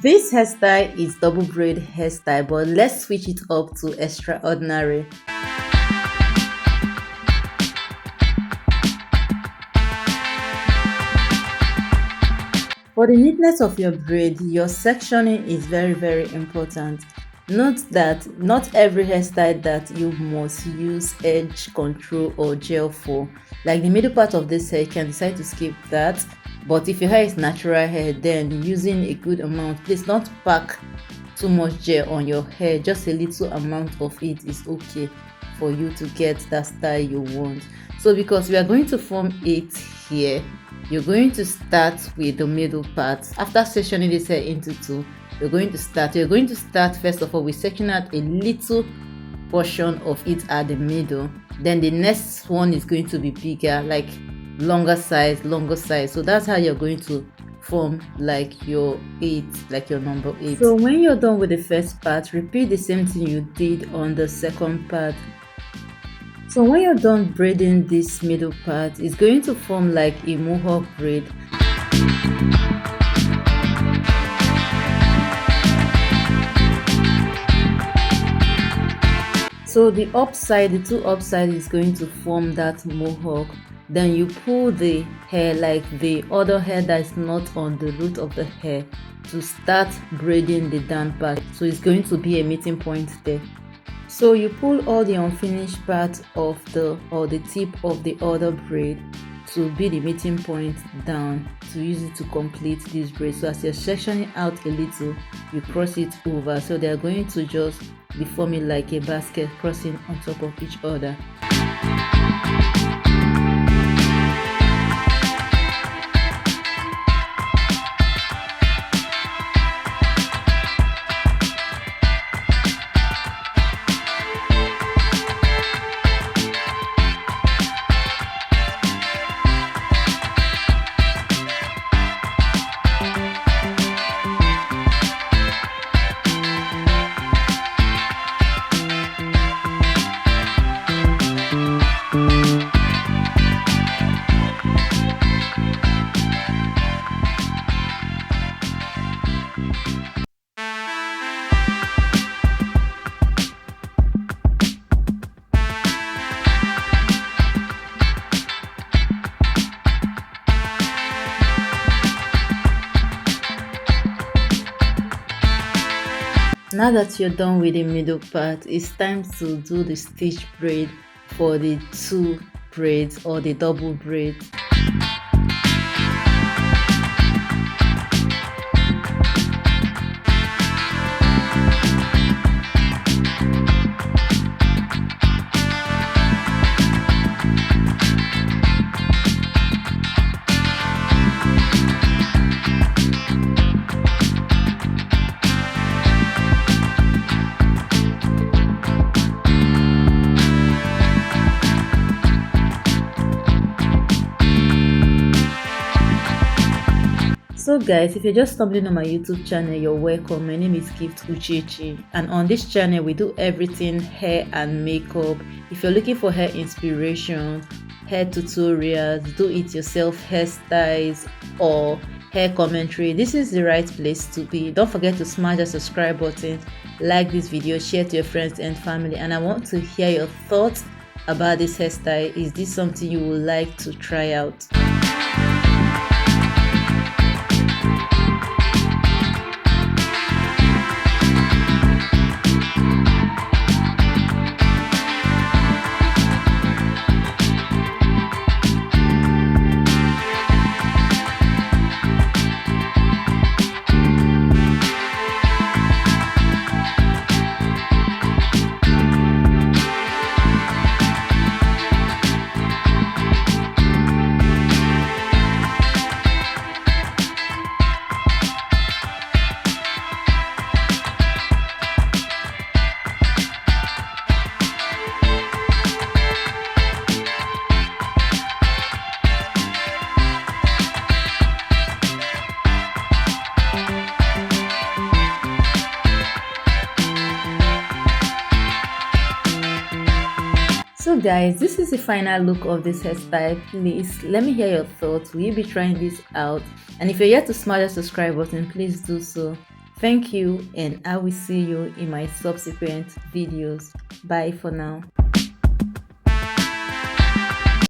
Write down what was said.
This hairstyle is double braid hairstyle, but let's switch it up to extraordinary. For the neatness of your braid, your sectioning is very important. Note that not every hairstyle that you must use edge control or gel for. Like the middle part of this hair, you can decide to skip that. But if your hair is natural hair, then using a good amount, please don't pack too much gel on your hair. Just a little amount of it is okay for you to get that style you want. So because we are going to form it here, you're going to start with the middle part. After sectioning this hair into two, you're going to start first of all with sectioning out a little portion of it at the middle. Then the next one is going to be bigger, like longer size. So that's how you're going to form like your number 8. So when you're done with the first part, repeat the same thing you did on the second part. So when you're done braiding this middle part, it's going to form like a mohawk braid. So the two upside is going to form that mohawk. Then you pull the hair, like the other hair that is not on the root of the hair, to start braiding the down part. So it's going to be a meeting point there. So you pull all the unfinished part of the tip of the other braid to be the meeting point down, to use it to complete this braid. So as you're sectioning out a little, you cross it over, so they're going to just be forming like a basket, crossing on top of each other. Now that you're done with the middle part, it's time to do the stitch braid for the two braids or the double braid. So guys, if you're just stumbling on my YouTube channel, you're welcome. My name is Gift Uchechi, and on this channel we do everything hair and makeup. If you're looking for hair inspiration, hair tutorials, do it yourself hairstyles, or hair commentary, this is the right place to be. Don't forget to smash the subscribe button, like this video, share to your friends and family, and I want to hear your thoughts about this hairstyle. Is this something you would like to try out? So guys, this is the final look of this hairstyle. Please let me hear your thoughts. Will you be trying this out? And if you're yet to smash the subscribe button, please do so. Thank you, and I will see you in my subsequent videos. Bye for now.